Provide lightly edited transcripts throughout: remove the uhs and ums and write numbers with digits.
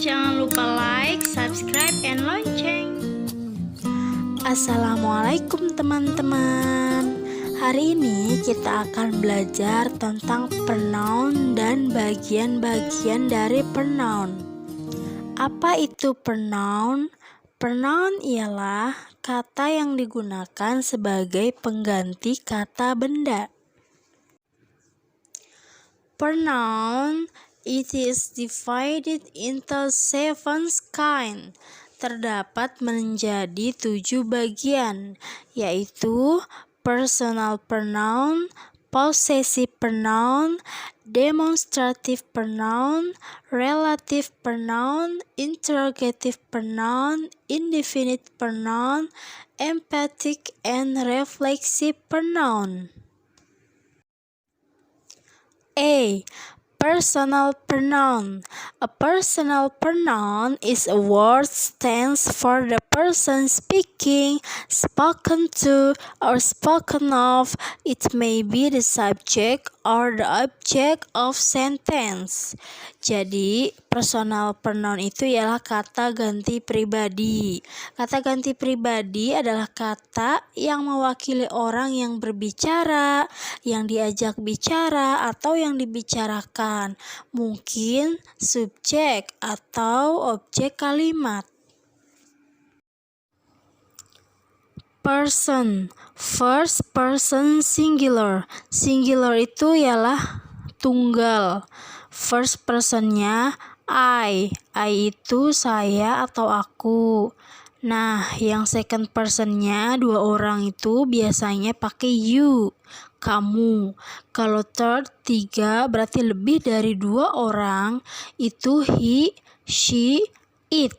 Jangan lupa like, subscribe, and lonceng. Assalamualaikum teman-teman. Hari ini kita akan belajar tentang pronoun dan bagian-bagian dari pronoun. Apa itu pronoun? Pronoun ialah kata yang digunakan sebagai pengganti kata benda. Pronoun, it is divided into 7 kinds. Terdapat menjadi 7 bagian, yaitu personal pronoun, possessive pronoun, demonstrative pronoun, relative pronoun, interrogative pronoun, indefinite pronoun, emphatic and reflexive pronoun. A. Personal pronoun. A personal pronoun is a word stands for the person speaking, spoken to, or spoken of. It may be the subject or the object of sentence. Jadi, personal pronoun itu ialah kata ganti pribadi. Kata ganti pribadi adalah kata yang mewakili orang yang berbicara, yang diajak bicara, atau yang dibicarakan. Mungkin subjek atau objek kalimat. Person, first person singular. Singular itu ialah tunggal. First personnya I itu saya atau aku. Nah, yang second personnya dua orang itu biasanya pakai you, kamu. Kalau third, 3 berarti lebih dari 2 orang, itu he, she, it.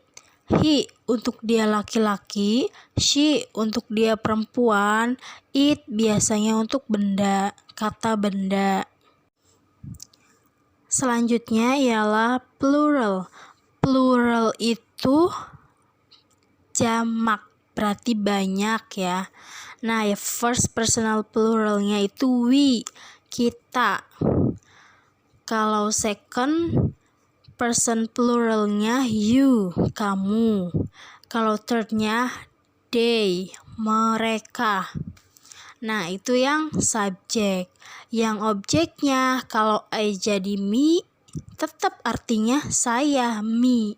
He untuk dia laki-laki, she untuk dia perempuan, it biasanya untuk benda, kata benda. Selanjutnya ialah plural. Plural itu jamak, berarti banyak ya. Nah, ya first personal pluralnya itu we, kita. Kalau second person pluralnya you, kamu. Kalau thirdnya they, mereka. Nah, itu yang subjek. Yang objeknya, kalau I jadi me, tetap artinya saya, me.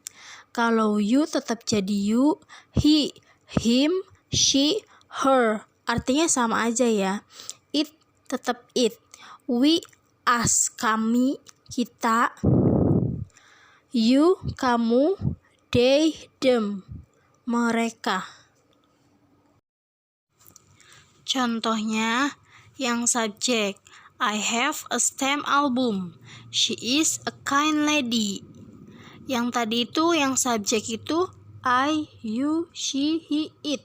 Kalau you tetap jadi you, he, him, she, her. Artinya sama aja ya. It tetap it. We, us, kami, kita. You, kamu. They, them, mereka. Contohnya, yang subjek, I have a stamp album. She is a kind lady. Yang tadi itu, yang subjek itu I, you, she, he, it.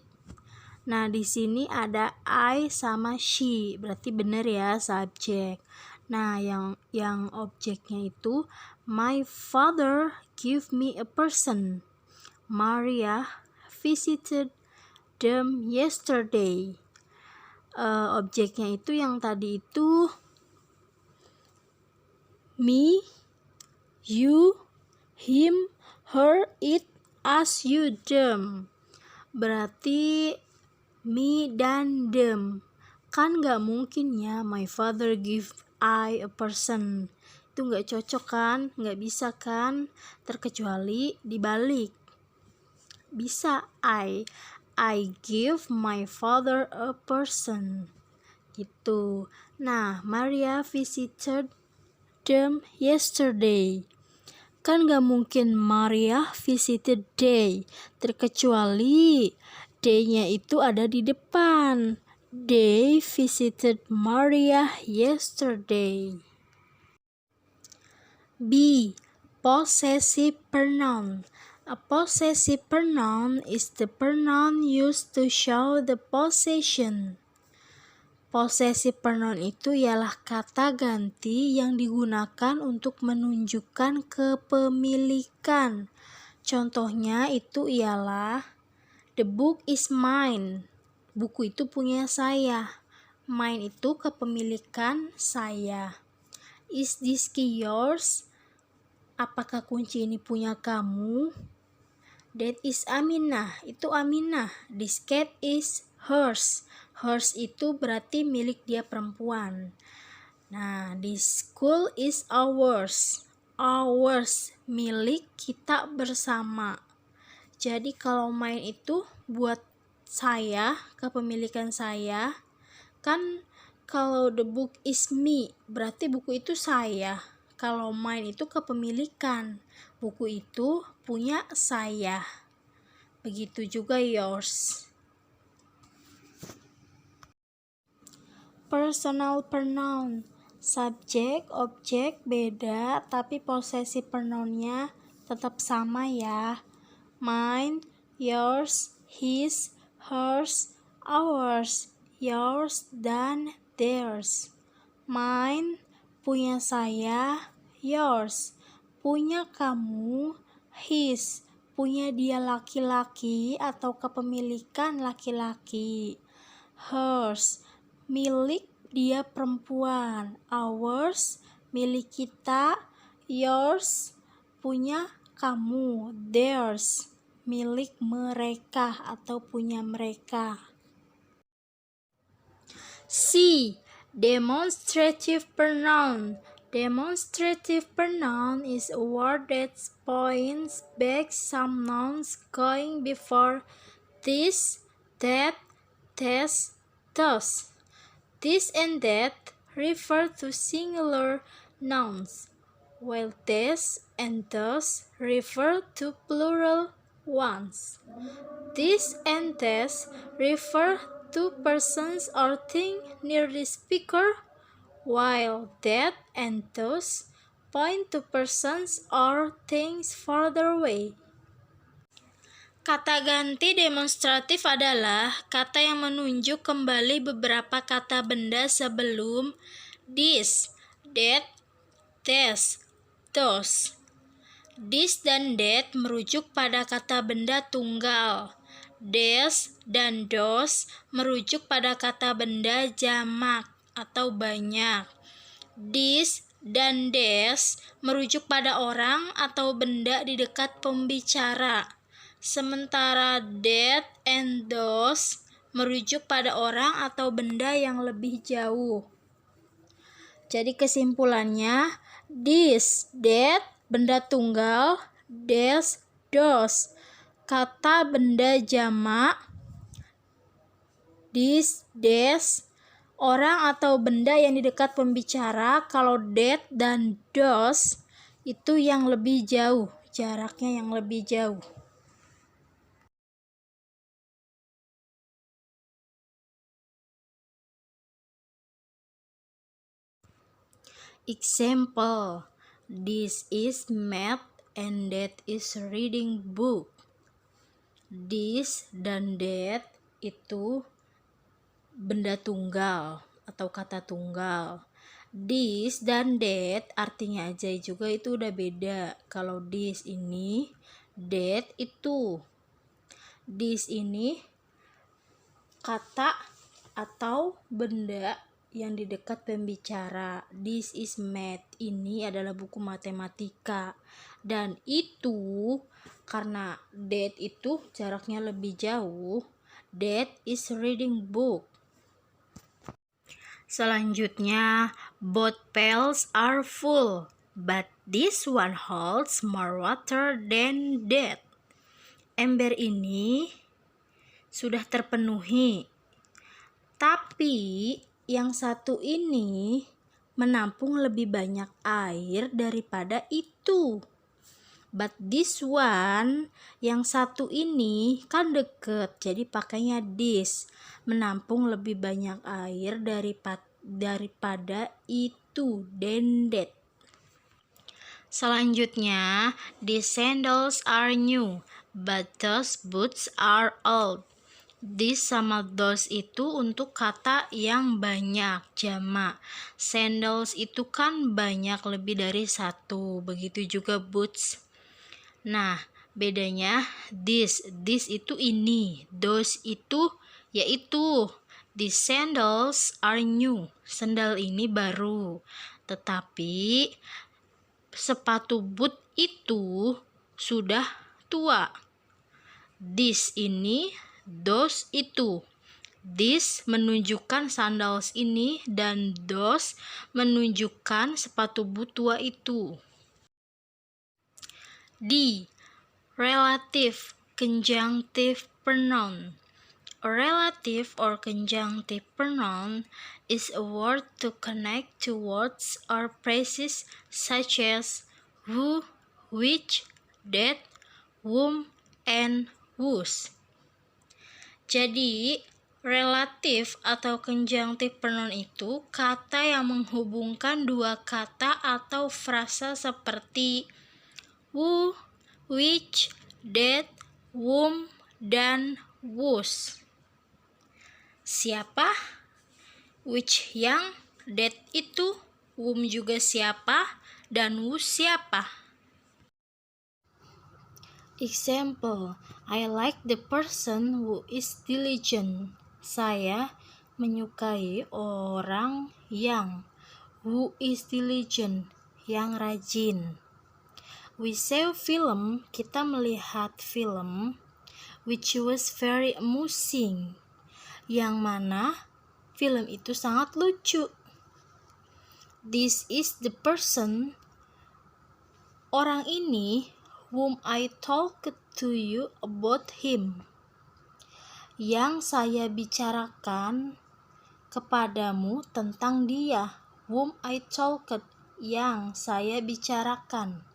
Nah, di sini ada I sama she, berarti benar ya subjek. Nah, yang objeknya itu my father give me a person. Maria visited them yesterday. Objeknya itu yang tadi itu me, you, him, her, it, us, you, them. Berarti me dan them. Kan gak mungkin ya my father give I a person. Itu gak cocok kan? Gak bisa kan? Terkecuali dibalik. Bisa I give my father a person. Gitu. Nah, Maria visited them yesterday. Kan gak mungkin Maria visited they, terkecuali they-nya itu ada di depan. They visited Maria yesterday. B. Possessive pronoun. A possessive pronoun is the pronoun used to show the possession. Possessive pronoun itu ialah kata ganti yang digunakan untuk menunjukkan kepemilikan. Contohnya itu ialah the book is mine. Buku itu punya saya. Mine itu kepemilikan saya. Is this key yours? Apakah kunci ini punya kamu? That is Aminah, itu Aminah. This cat is hers. Hers itu berarti milik dia perempuan. Nah, this school is ours. Ours, milik kita bersama. Jadi kalau main itu buat saya, kepemilikan saya. Kan kalau the book is me, berarti buku itu saya. Kalau mine itu kepemilikan, buku itu punya saya. Begitu juga yours. Personal pronoun, subjek, objek beda, tapi posesif pronounnya tetap sama ya. Mine, yours, his, hers, ours, yours, dan theirs. Mine, punya saya, yours, punya kamu, his, punya dia laki-laki atau kepemilikan laki-laki. Hers, milik dia perempuan. Ours, milik kita. Yours, punya kamu. Theirs, milik mereka atau punya mereka. C. Demonstrative pronoun. Demonstrative pronoun is a word that points back some nouns going before this, that, this, thus. This and that refer to singular nouns, while this and thus refer to plural ones. This and this refer to persons or things near the speaker, while that and those point to persons or things further away. Kata ganti demonstratif adalah kata yang menunjuk kembali beberapa kata benda sebelum this, that, this, those. This dan that merujuk pada kata benda tunggal. This dan those merujuk pada kata benda jamak atau banyak. This dan this merujuk pada orang atau benda di dekat pembicara. Sementara that and those merujuk pada orang atau benda yang lebih jauh. Jadi kesimpulannya, this, that, benda tunggal, this, those, kata benda jamak, this, this, orang atau benda yang di dekat pembicara. Kalau that dan those itu yang lebih jauh, jaraknya yang lebih jauh. Example, this is math and that is reading book. This dan that itu benda tunggal atau kata tunggal. This dan that artinya aja juga itu udah beda. Kalau this ini, that itu. This ini kata atau benda yang di dekat pembicara. This is math, ini adalah buku matematika. Dan itu karena that itu jaraknya lebih jauh, that is reading book. Selanjutnya, both pails are full, but this one holds more water than that. Ember ini sudah terpenuhi, tapi yang satu ini menampung lebih banyak air daripada itu. But this one, yang satu ini kan deket, jadi pakainya this, menampung lebih banyak air daripada itu, than that. Selanjutnya, these sandals are new, but those boots are old. This sama those itu untuk kata yang banyak, jamak. Sandals itu kan banyak, lebih dari satu. Begitu juga boots. Nah, bedanya this itu ini, those itu yaitu. These sandals are new. Sandal ini baru. Tetapi sepatu boot itu sudah tua. This ini, those itu. This menunjukkan sandals ini dan those menunjukkan sepatu boot tua itu. D. Relative conjunctive pronoun. A relative or conjunctive pronoun is a word to connect to words or phrases such as who, which, that, whom, and whose. Jadi, relatif atau conjunctive pronoun itu kata yang menghubungkan dua kata atau frasa seperti who, which, that, whom, dan whose. Siapa, which yang, that itu, whom juga siapa, dan whose siapa. Example, I like the person who is diligent. Saya menyukai orang yang who is diligent, yang rajin. We saw film, kita melihat film, which was very amusing, yang mana film itu sangat lucu. This is the person, orang ini, whom I talked to you about him, yang saya bicarakan kepadamu tentang dia. Whom I talked, yang saya bicarakan.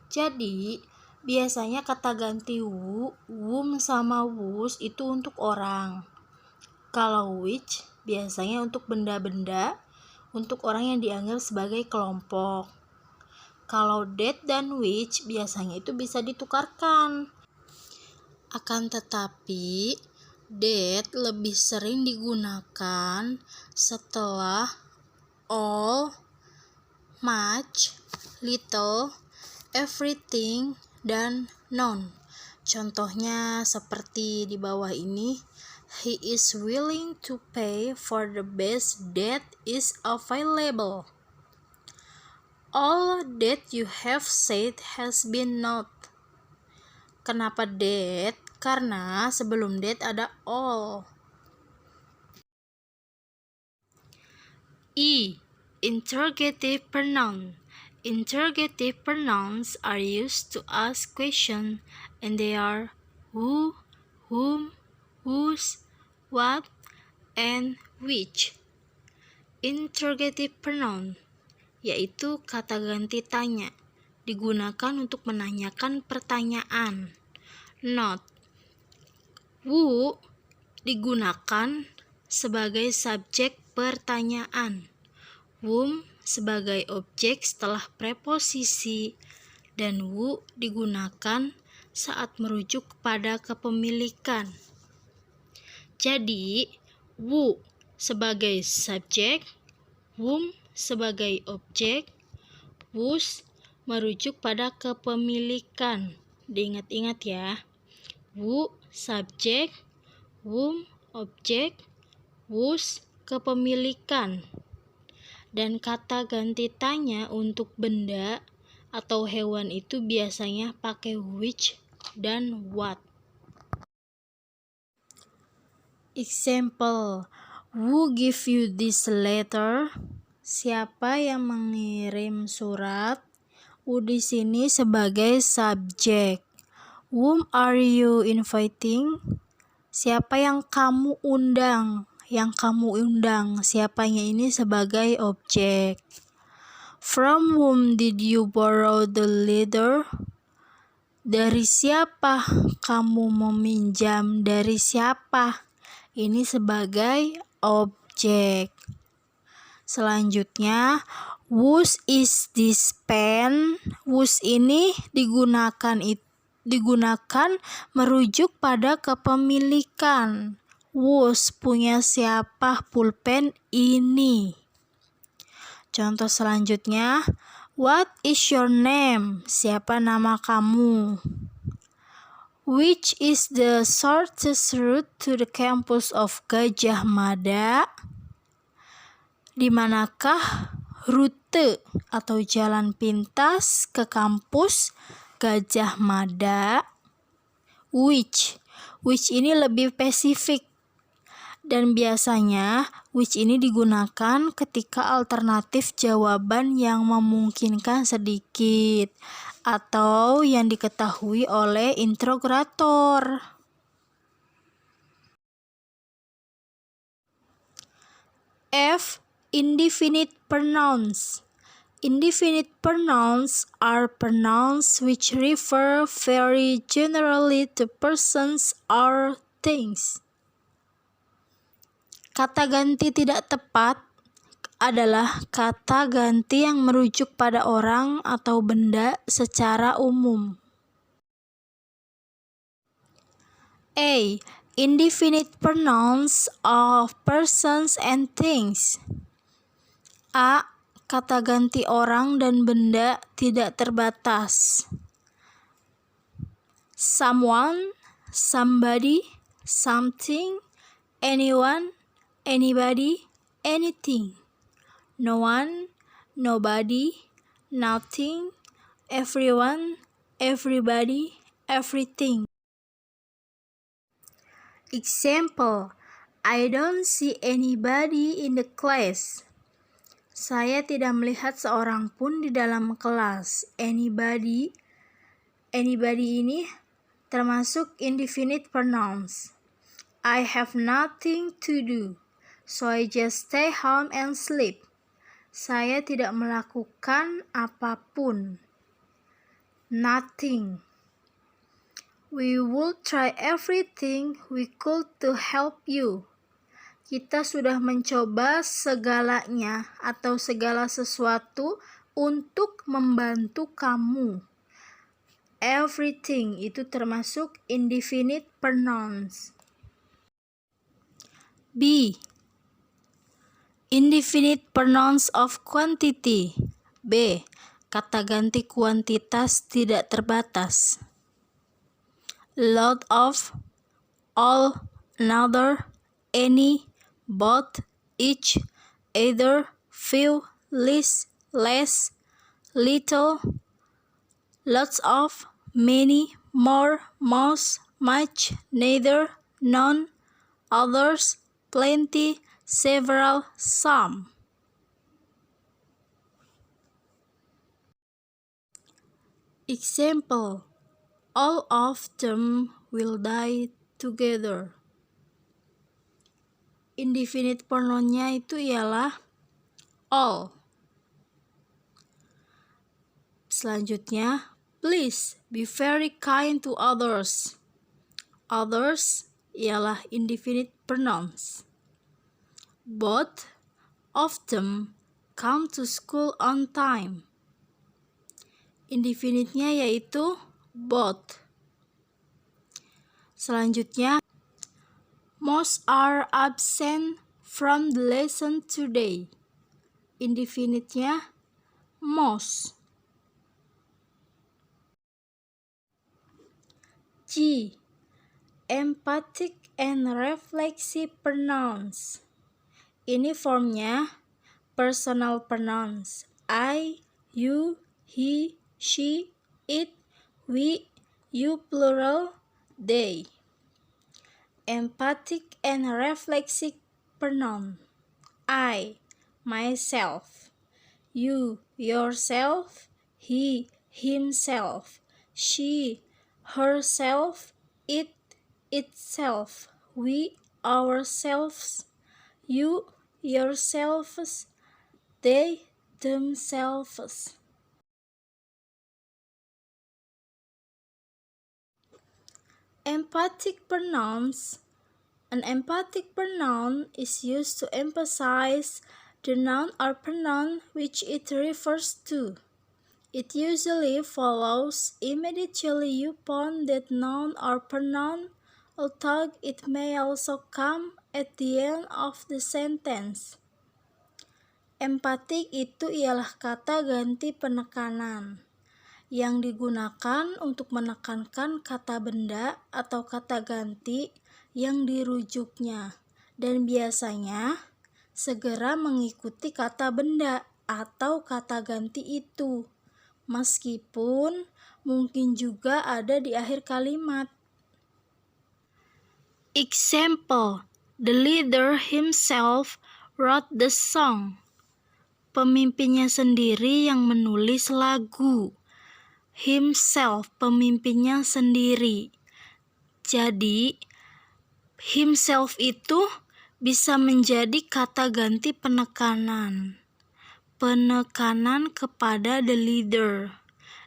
Jadi, biasanya kata ganti whom sama whose itu untuk orang. Kalau which biasanya untuk benda-benda, untuk orang yang dianggap sebagai kelompok. Kalau that dan which biasanya itu bisa ditukarkan. Akan tetapi, that lebih sering digunakan setelah all, much, little, everything, dan none. Contohnya seperti di bawah ini. He is willing to pay for the best that is available. All that you have said has been noted. Kenapa that? Karena sebelum that ada all. E. Interrogative pronoun. Interrogative pronouns are used to ask questions, and they are who, whom, whose, what, and which. Interrogative pronoun yaitu kata ganti tanya, digunakan untuk menanyakan pertanyaan. Note, who digunakan sebagai subjek pertanyaan, whom sebagai objek setelah preposisi, dan who digunakan saat merujuk kepada kepemilikan. Jadi, who sebagai subjek, whom sebagai objek, whose merujuk pada kepemilikan. Diingat-ingat ya. Who subjek, whom objek, whose kepemilikan. Dan kata ganti tanya untuk benda atau hewan itu biasanya pakai which dan what. Example, who give you this letter? Siapa yang mengirim surat? Who di sini sebagai subjek. Whom are you inviting? Siapa yang kamu undang? Yang kamu undang, siapanya ini sebagai objek. From whom did you borrow the letter? Dari siapa kamu meminjam? Dari siapa? Ini sebagai objek. Selanjutnya, whose is this pen? Whose ini digunakan merujuk pada kepemilikan. Whose punya siapa pulpen ini? Contoh selanjutnya, what is your name? Siapa nama kamu? Which is the shortest route to the campus of Gajah Mada? Di manakah rute atau jalan pintas ke kampus Gajah Mada. Which ini lebih spesifik, dan biasanya which ini digunakan ketika alternatif jawaban yang memungkinkan sedikit atau yang diketahui oleh interrogator. F. Indefinite pronouns. Indefinite pronouns are pronouns which refer very generally to persons or things. Kata ganti tidak tepat adalah kata ganti yang merujuk pada orang atau benda secara umum. A. Indefinite pronouns of persons and things. A. Kata ganti orang dan benda tidak terbatas. Someone, somebody, something, anyone, anybody, anything. No one, nobody, nothing, everyone, everybody, everything. Example, I don't see anybody in the class. Saya tidak melihat seorang pun di dalam kelas. Anybody ini termasuk indefinite pronouns. I have nothing to do, so I just stay home and sleep. Saya tidak melakukan apapun. Nothing. We will try everything we could to help you. Kita sudah mencoba segalanya atau segala sesuatu untuk membantu kamu. Everything itu termasuk indefinite pronouns. B. Indefinite pronouns of quantity. B. Kata ganti kuantitas tidak terbatas. Lot of, all, another, any, both, each, either, few, least, less, little, lots of, many, more, most, much, neither, none, others, plenty, several, some. Example, all of them will die together. Indefinite pronounnya itu ialah all. Selanjutnya, please be very kind to others. Others ialah indefinite pronouns. Both of them come to school on time. Indefinite-nya yaitu both. Selanjutnya, most are absent from the lesson today. Indefinite-nya most. G. Emphatic and reflexive pronouns. Ini formnya personal pronouns. I, you, he, she, it, we, you plural, they. Emphatic and reflexive pronoun. I, myself. You, yourself. He, himself. She, herself. It, itself. We, ourselves. You, yourselves. They, themselves. Emphatic pronouns. An emphatic pronoun is used to emphasize the noun or pronoun which it refers to. It usually follows immediately upon that noun or pronoun, although it may also come at the end of the sentence. Emphatic itu ialah kata ganti penekanan yang digunakan untuk menekankan kata benda atau kata ganti yang dirujuknya, dan biasanya segera mengikuti kata benda atau kata ganti itu, meskipun mungkin juga ada di akhir kalimat. Example, the leader himself wrote the song. Pemimpinnya sendiri yang menulis lagu. Himself, pemimpinnya sendiri. Jadi, himself itu bisa menjadi kata ganti penekanan. Penekanan kepada the leader.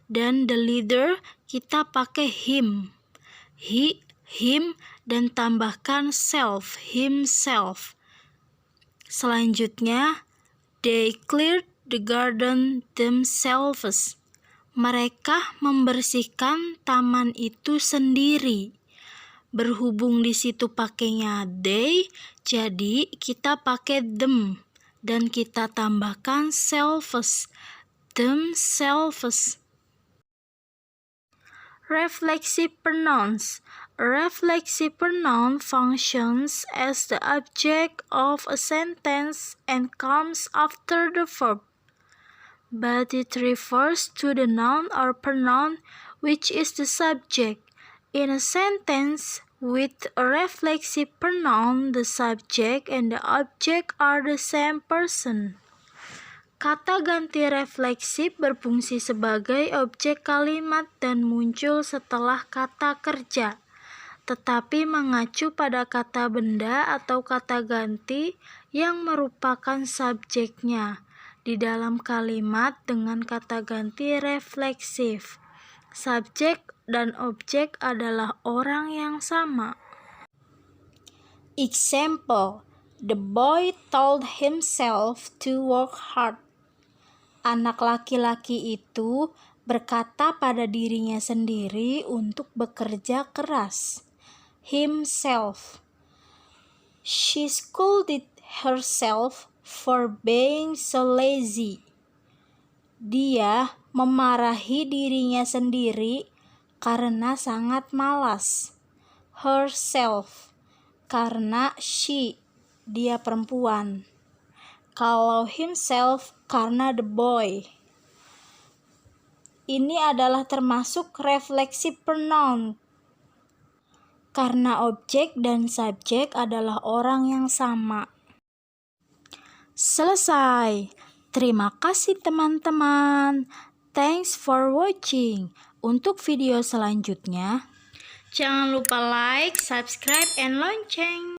Dan the leader kita pakai him. He, him, dan tambahkan self, himself. Selanjutnya, they cleared the garden themselves. Mereka membersihkan taman itu sendiri. Berhubung di situ pakainya they, jadi kita pakai them dan kita tambahkan selves, themselves. Reflexive pronouns. A reflexive pronoun functions as the object of a sentence and comes after the verb, but it refers to the noun or pronoun which is the subject. In a sentence with a reflexive pronoun, the subject and the object are the same person. Kata ganti refleksif berfungsi sebagai objek kalimat dan muncul setelah kata kerja, tetapi mengacu pada kata benda atau kata ganti yang merupakan subjeknya di dalam kalimat dengan kata ganti refleksif. Subjek dan objek adalah orang yang sama. Example, the boy told himself to work hard. Anak laki-laki itu berkata pada dirinya sendiri untuk bekerja keras. Himself. She scolded herself for being so lazy. Dia memarahi dirinya sendiri karena sangat malas. Herself. Karena she, dia perempuan. Kalau himself karena the boy. Ini adalah termasuk reflexive pronoun karena objek dan subjek adalah orang yang sama. Selesai. Terima kasih teman-teman. Thanks for watching. Untuk video selanjutnya, jangan lupa like, subscribe, and lonceng.